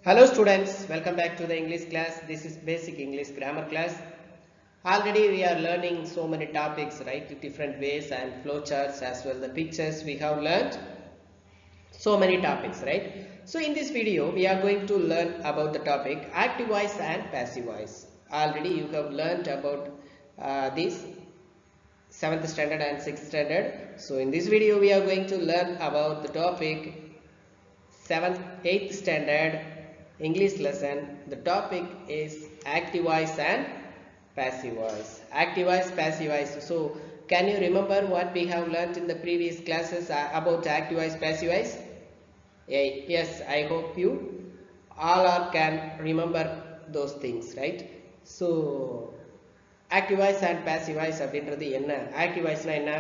Hello students, welcome back to the English class. This is basic English grammar class. Already we are learning so many topics, right? Different ways and flowcharts as well the pictures. We have learned so many topics, right? So in this video we are going to learn about the topic active voice and passive voice. Already you have learned about this 7th standard and 6th standard. So in this video we are going to learn about the topic 7th 8th standard English lesson. The topic is active voice and passive voice. Active voice, passive voice. So can you remember what we have learned in the previous classes about active voice, passive voice? Yes, I hope you all can remember those things, right? So active voice and passive voice அப்படின்றது என்ன? Active voice னா என்ன?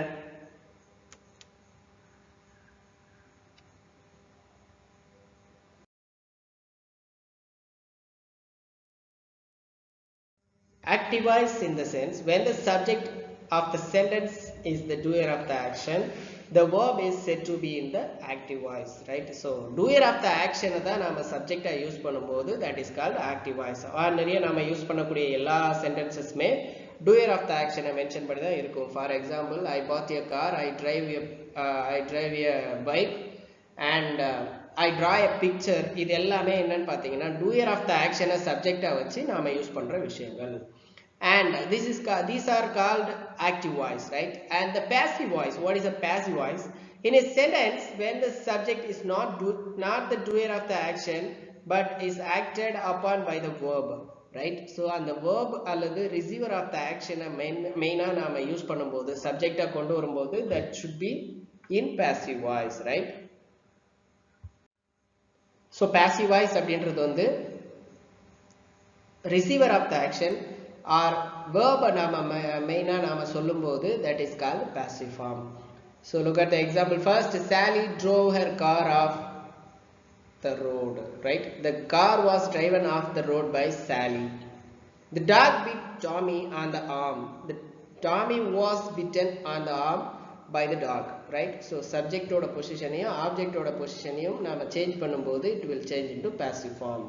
Active voice in the sense when the subject of the sentence is the doer of the action, the verb is said to be in the active voice, right? So doer of the action தான் நாம subject use பண்ணும்போது that is called active voice. நிறைய நாம use பண்ணக்கூடிய எல்லா sentencesமே doer of the action mention பண்ணி தான் இருக்கும். For example, I bought a car, I drive a bike and I draw a picture. இது எல்லாமே என்னன்னு பாத்தீங்கன்னா doer of the action subject வச்சு நாம யூஸ் பண்ற விஷயங்கள். And these are called active voice, right? And the passive voice, what is a passive voice? In a sentence when the subject is not the doer of the action but is acted upon by the verb, right? So and the verb அல்லது receiver of the action மெயினா நாம use பண்ணும்போது subject கொண்டு வரும்போது that should be in passive voice, right? So passive voice அப்படின்றது வந்து receiver of the action or verb நாம மெயினா நாம சொல்லும்போது that is called passive form. So look at the example first. Sally drove her car off the road, right? The car was driven off the road by Sally. The dog bit Tommy on the arm. The Tommy was bitten on the arm by the dog, right? So subject oda position ஐயும் object oda position ஐயும் நாம change பண்ணும்போது it will change into passive form.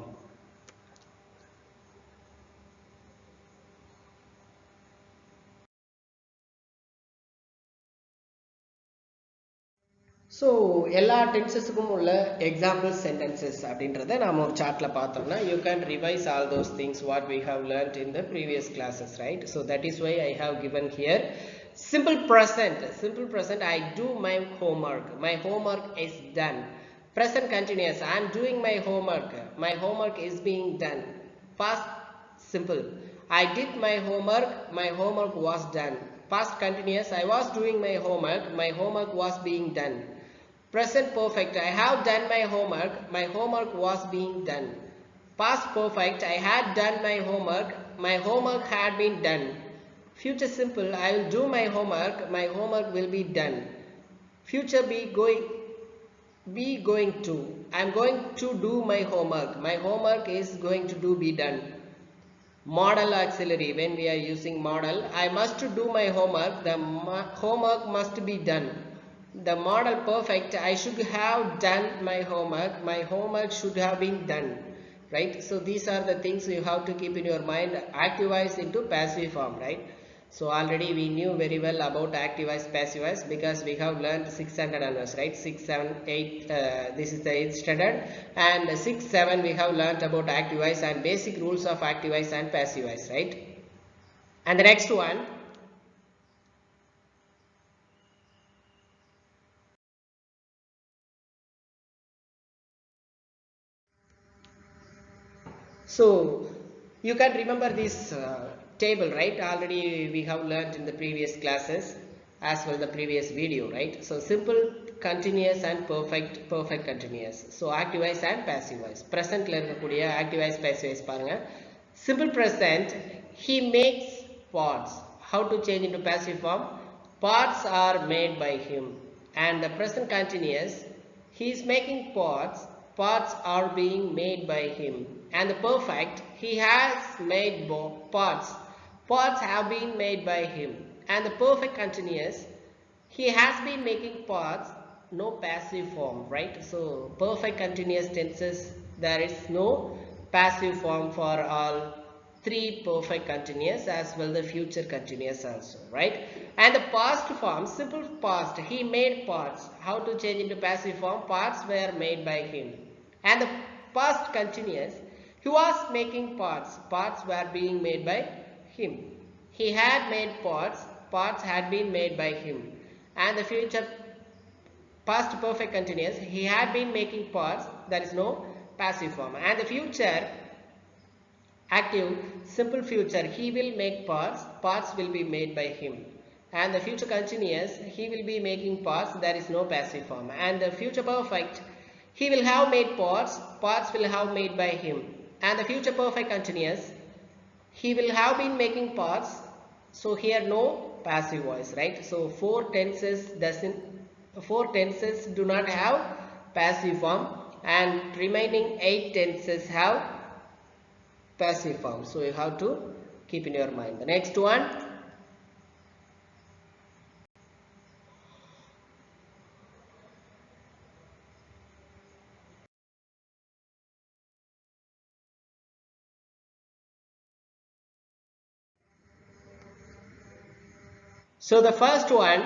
So எல்லா டென்சஸ்க்கும் உள்ள example sentences அப்படின்றத நாம ஒரு சார்ட்ல பார்த்தோம்னா you can revise all those things what we have learnt in the previous classes, right? So that is why I have given here simple present. I do my homework is done. Present continuous, I am doing my homework is being done. Past simple, I did my homework was done. Past continuous, I was doing my homework was being done. Present perfect, I have done my homework was being done. Past perfect, I had done my homework had been done. Future simple, I will do my homework will be done. Future be going to, I am going to do my homework is going to be done. Modal auxiliary, when we are using modal, I must do my homework, the homework must be done. The modal perfect, I should have done my homework should have been done, right? So these are the things you have to keep in your mind. Active voice into passive form, right? So already we knew very well about active voice, passive voice because we have learned 6 standard onwards, right? 6, 7, 8, this is the 8th standard, and 6, 7 we have learned about active voice and basic rules of active voice and passive voice, right? And the next one, so you can remember this table, right? Already we have learned in the previous classes as well the previous video, right? So simple continuous and perfect continuous. So active voice and passive voice. Present la irukkudiya active voice, passive voice parunga. Simple present, he makes pots. How to change into passive form? Pots are made by him. And the present continuous, he is making pots are being made by him. And the perfect, he has made pots have been made by him. And the perfect continuous, he has been making pots, no passive form, right? So perfect continuous tenses There is no passive form for all three perfect continuous as well the future continuous also, right? And the past form, simple past, he made parts. How to change into passive form? Parts were made by him. And the past continuous, he was making parts. Parts were being made by him. He had made parts. Parts had been made by him. And the future past perfect continuous, he had been making parts. There is no passive form. And the future active, simple future, he will make parts. Parts will be made by him. And the future continuous, he will be making parts. There is no passive form. And the future perfect, he will have made parts. Parts will have made by him. And the future perfect continuous, he will have been making parts. So here no passive voice, right? So four tenses do not have passive form, and remaining 8 tenses have passive form. So you have to keep in your mind. The next one, so the first one,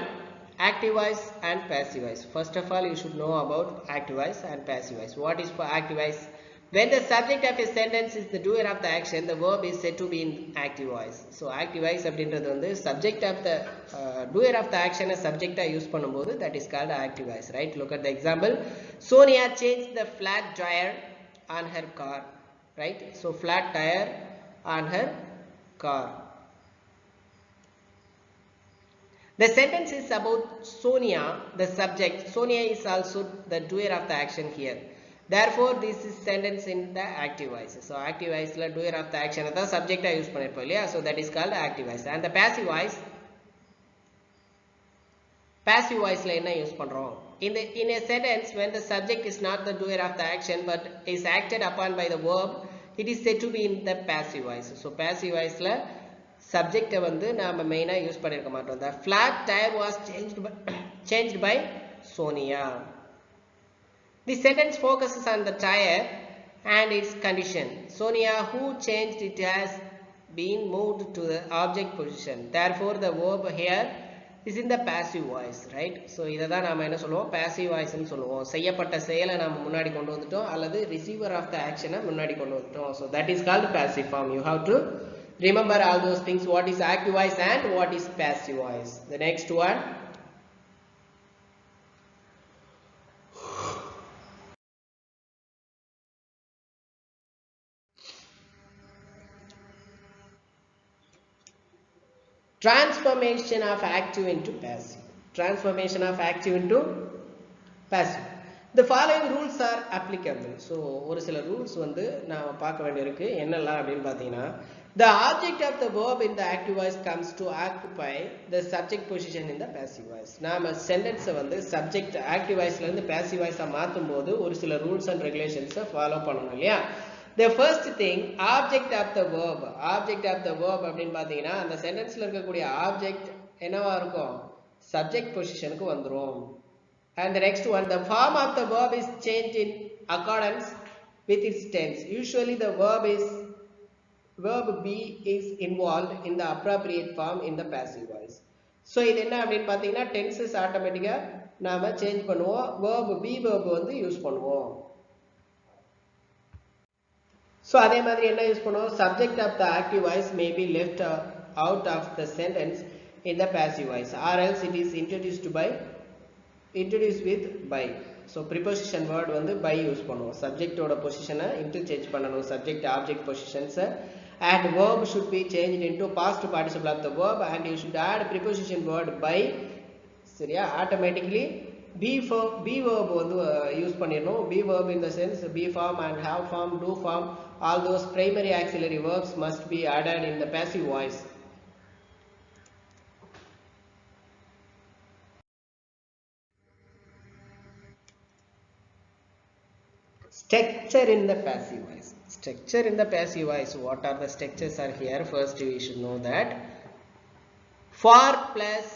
active voice and passive voice. First of all, you should know about active voice and passive voice. What is for active voice? When the subject of a sentence is the doer of the action, the verb is said to be in active voice. So active voice அப்படின்றது வந்து subject of the doer of the action as subject use பண்ணும்போது that is called active voice, right? Look at the example. Sonia changed the flat tire on her car, right? So flat tire on her car. The sentence is about Sonia, the subject. Sonia is also the doer of the action here. Therefore, this is sentence in the active voice. So, active voice la doer of the action the subject use பண்ணிருப்போம் இல்லையா? So, that is called active voice. And the passive voice la என்ன use பண்றோம்? In a sentence, when the subject is not the doer of the action but is acted upon by the verb, it is said to be in the passive voice. So, passive voice la subject வந்து நாம மெயினா use பண்ணிருக்க மாட்டோம். The flat tire was changed by Sonia. The sentence focuses on the tire and its condition. Sonia, who changed it, has been moved to the object position. Therefore, the verb here is in the passive voice, right? So, இதை தான் நாம என்ன சொல்லுவோம்? Passive voice ன்னு சொல்லுவோம். செய்யப்பட்ட செயலை நாம முன்னாடி கொண்டு வந்துட்டோம் அல்லது receiver of the action முன்னாடி கொண்டு வந்துட்டோம். So, that is called passive form. You have to remember all those things. What is active voice and what is passive voice? The next one, transformation of active into passive. Transformation of active into passive. The following rules are applicable. So ஒரு சில rules வந்து நாம பார்க்க வேண்டியிருக்கு. என்னெல்லாம் அப்படினு பாத்தீங்கன்னா, the object of the verb in the active voice comes to occupy the subject position in the passive voice. நாம sentence வந்து subject active voiceல இருந்து passive voice மாத்தும்போது ஒரு சில rules and regulations follow பண்ணணும் இல்லையா? The first thing, object of the verb. Object of the verb அப்படினு பாத்தீங்கன்னா, அந்த sentenceல இருக்கக்கூடிய object என்னவா இருக்கும்? Subject positionக்கு வந்துரும். And the next one, the form of the verb is changed in accordance with its tense. Usually the verb be is involved in the appropriate form in the passive voice. So இது என்ன அப்படினு பாத்தீங்கன்னா, tenses ஆட்டோமேட்டிக்கா நாம change பண்ணுவோம். verb be verb வந்து use பண்ணுவோம். So அதே மாதிரி என்ன யூஸ் பண்ணுவோம்? Subject of the active voice may be left out of the sentence in the passive voice, or else it is introduced with by. So preposition word வந்து by use பண்ணுவோம். Subject ஓட பொசிஷனை interchange பண்ணணும். Subject object positions and verb should be changed into past participle of the verb, and you should add preposition word by. சரியா? Automatically be verb வந்து use பண்ணிரணும். be verb in the sense be form and have form, do form, all those primary auxiliary verbs must be added in the passive voice. Structure in the passive voice. Structure in the passive voice. What are the structures are here? First we should know that for plus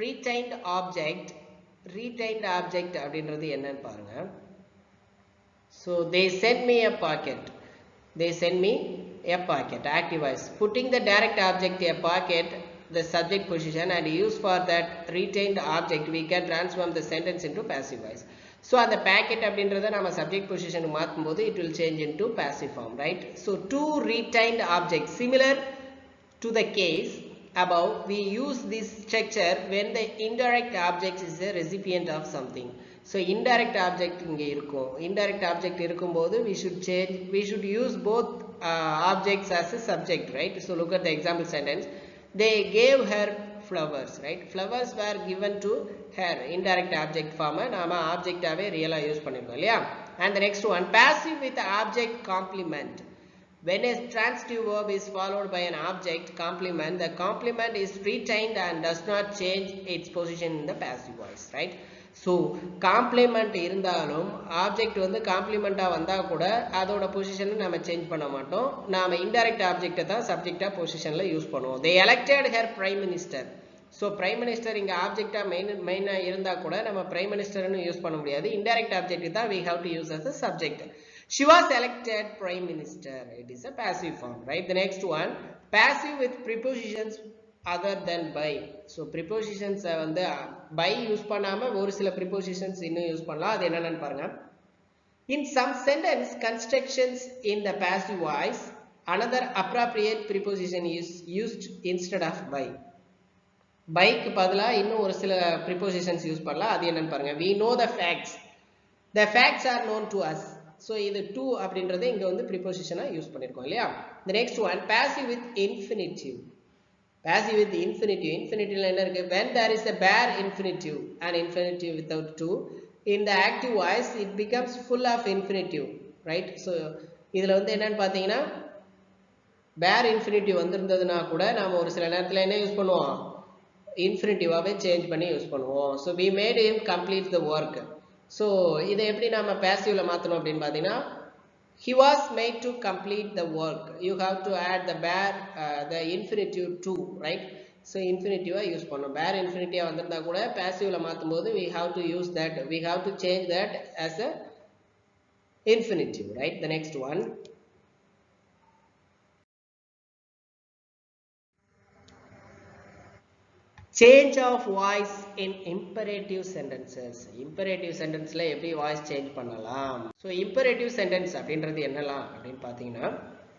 retained object அப்படின்றது என்னன்னு பாருங்க. So they send me a packet. They send me a packet. Active voice. Putting the direct object a packet, the subject position, and use for that retained object, we can transform the sentence into passive voice. So அந்த packet அப்படின்றத நம்ம subject position மாத்தும்போது it will change into passive form, right? So two retained objects similar to the case above, we use this structure when the indirect object is a recipient of something. So indirect object இங்க இருக்கும். Indirect object இருக்கும்போது we should use both objects as a subject, right? So look at the example sentence. They gave her flowers, right? Flowers were given to her. Indirect object form நாம object ஆவே ரியலா use பண்ணிருக்கோம் இல்லையா? And the next one, passive with object complement. When a transitive verb is followed by an object complement, the complement is retained and does not change its position in the passive voice, right? So complement இருந்தாலும் object வந்து complement வந்தா கூட அதோட position நாம change பண்ண மாட்டோம். நாம indirect object தான் subject positionல யூஸ் பண்ணுவோம். They elected her prime minister. So prime minister இங்க object main இருந்தா கூட நம்ம prime minister னு யூஸ் பண்ண முடியாது. Indirect object தான் we have to use as a subject. She was elected prime minister. It is a passive form, right? The next one, passive with prepositions other than by. So prepositions வந்து by use பண்ணாம ஒரு சில prepositions இன்னும் use பண்ணலாம். அது என்னன்னு பாருங்க. In some sentence constructions in the passive voice, another appropriate preposition is used instead of by. By க்கு பதிலா இன்னும் ஒரு சில prepositions யூஸ் பண்ணலாம். அது என்னன்னு பாருங்க. We know the facts. The facts are known to us. So இது to அப்படின்றது இங்க வந்து preposition யூஸ் பண்ணிருக்கோம் இல்லையா? The next one, passive with infinitive. Passive with infinitive. Infinitive ல என்ன இருக்கு? When there is a bare infinitive, an infinitive without to, in the active voice it becomes full of infinitive, right? So இதுல வந்து என்னன்னு பாத்தீங்கன்னா bare infinitive வந்திருந்ததுனா கூட நாம ஒரு சில நேரத்துல என்ன யூஸ் பண்ணுவோம்? Infinitive ஆவே சேஞ்ச் பண்ணி யூஸ் பண்ணுவோம். So we made him complete the work. So இதை எப்படி நாம passiveல மாத்தணும் அப்படின்னு பாத்தீங்கன்னா he was made to complete the work. You have to add the bare the infinitive to, right? So infinitive use பண்ணணும். bare infinitive வந்திருந்தா கூட passiveல மாத்தும்போது we have to use that, we have to change that as a infinitive, right? The next one, change of voice in imperative sentences. Imperative sentenceல எப்படி voice change பண்ணலாம்? So imperative sentence அப்படின்றது என்னலாம் அப்படின்னு பாத்தீங்கன்னா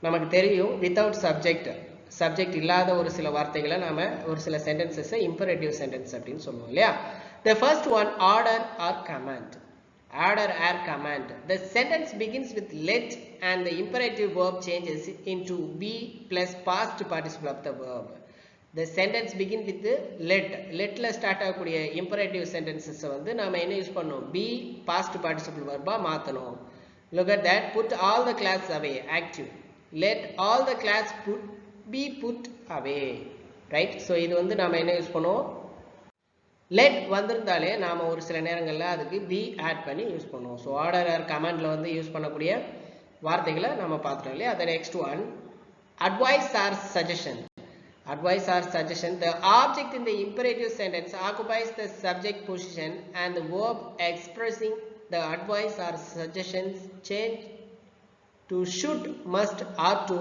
நமக்கு தெரியும் without subject இல்லாத ஒரு சில வார்த்தைகளை நாம ஒரு சில sentences imperative sentence அப்படின்னு சொல்லுவோம் இல்லையா? The first one, order or command. Order or command. The sentence begins with let and the imperative verb changes into be plus past participle of the verb. The sentence begin with let. Letல start ஆகக்கூடிய imperative sentences வந்து நாம என்ன use பண்ணோம்? be past participle verb மாத்தணும். Look at that. Put all the clothes away. Active. Let all the clothes be put away. Right? So இது வந்து நாம என்ன யூஸ் பண்ணுவோம்? let வந்திருந்தாலே நாம ஒரு சில நேரங்கள்ல அதுக்கு be add பண்ணி யூஸ் பண்ணுவோம். So order or commandல வந்து யூஸ் பண்ணக்கூடிய வார்த்தைகளை நாம பார்த்துட்டோம் இல்லையா? The next one, advice or suggestion. Advice or suggestion. The object in the imperative sentence occupies the subject position and the verb expressing the advice or suggestions change to should, must, ought to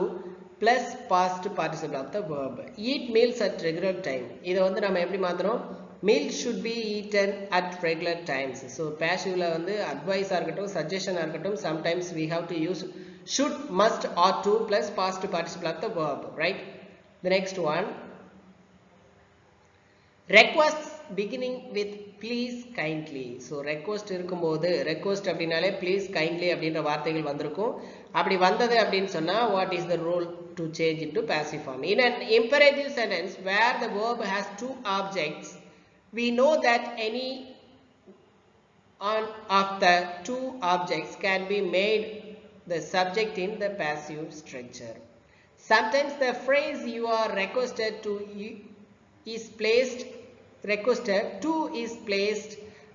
plus past participle of the verb. Eat meals at regular time. இதை வந்து நம்ம எப்படி மாத்தணும்? Meals should be eaten at regular times. So passiveல வந்து advice இருக்கட்டும், suggestion இருக்கட்டும், sometimes we have to use should, must, ought to plus past participle of the verb, right? The next one, requests beginning with please kindly. So request இருக்கும்போது request அப்படினாலே please kindly அப்படின்ற வார்த்தைகள் வந்திருக்கும். அப்படி வந்தது அப்படின்னு சொன்னா what is the rule to change into passive form? In an imperative sentence where the verb has two objects, we know that any one of the two objects can be made the subject in the passive structure. Sometimes the phrase you are requested to is placed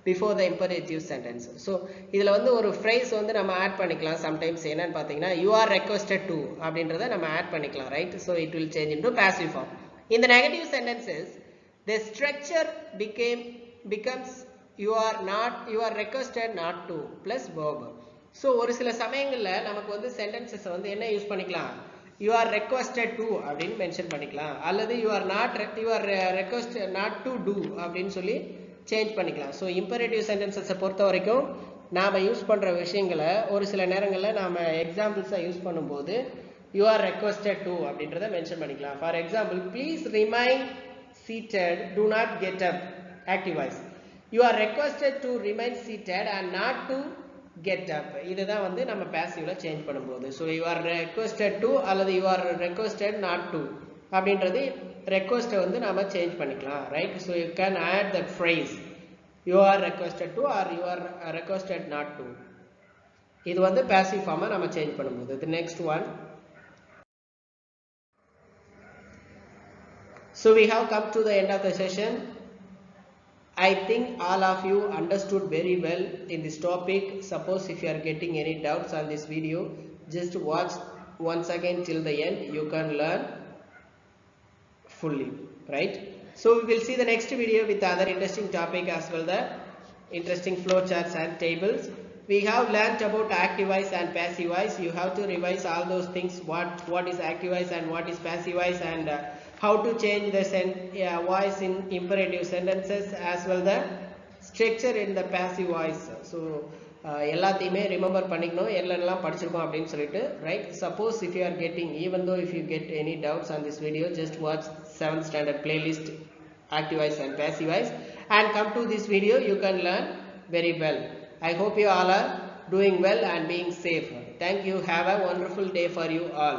before the imperative sentence. So இதுல வந்து ஒரு phrase வந்து நம்ம add பண்ணிக்கலாம். Sometimes என்னன்னு பாத்தீங்கன்னா you are requested to அப்படின்றத நம்ம add பண்ணிக்கலாம், right? So it will change into passive form. In the negative sentences, the structure becomes you are requested not to plus verb. So ஒரு சில சமயங்களில் நமக்கு வந்து சென்டென்சஸை வந்து என்ன யூஸ் பண்ணிக்கலாம், யூ ஆர் ரெக்வஸ்டட் டு அப்படின்னு மென்ஷன் பண்ணிக்கலாம், அல்லது you are request not to do அப்படின்னு சொல்லி சேஞ்ச் பண்ணிக்கலாம். ஸோ இம்பரேட்டிவ் சென்டென்சஸை பொறுத்த வரைக்கும் நாம் யூஸ் பண்ணுற விஷயங்களை ஒரு சில நேரங்களில் நாம் எக்ஸாம்பிள்ஸாக யூஸ் பண்ணும்போது யூ ஆர் ரெக்வஸ்டட் டு அப்படின்றத மென்ஷன் பண்ணிக்கலாம். For example, please remain seated, do not get up. Active voice. You are requested to remain seated and not to get up. இதுதான் வந்து நம்ம பாசிவ்ல சேஞ்ச் பண்ணும்போது. So you are requested to அல்லது you are requested not to அப்படின்றது request வந்து நாம change பண்ணிக்கலாம், right? So you can add that phrase you are requested to or you are requested not to. இது வந்து passive form நாம change பண்ணும்போது. The next one. So we have come to the end of the session. I think all of you understood very well in this topic. Suppose if you are getting any doubts on this video, just watch once again till the end. You can learn fully, right? So we will see the next video with other interesting topic as well, the interesting flowcharts and tables. We have learnt about active voice and passive voice. You have to revise all those things, what is active voice and what is passive voice, and how to change the voice in imperative sentences as well the structure in the passive voice. So எல்லாத்தையுமே remember பண்ணிக்கணும், எல்லாம் படிச்சிருக்கோம் அப்படின்னு சொல்லிட்டு, right? Suppose if you are getting, even though if you get any doubts on this video, just watch 7th standard playlist active voice and passive voice and come to this video. You can learn very well. I hope you all are doing well and being safe. Thank you. Have a wonderful day for you all.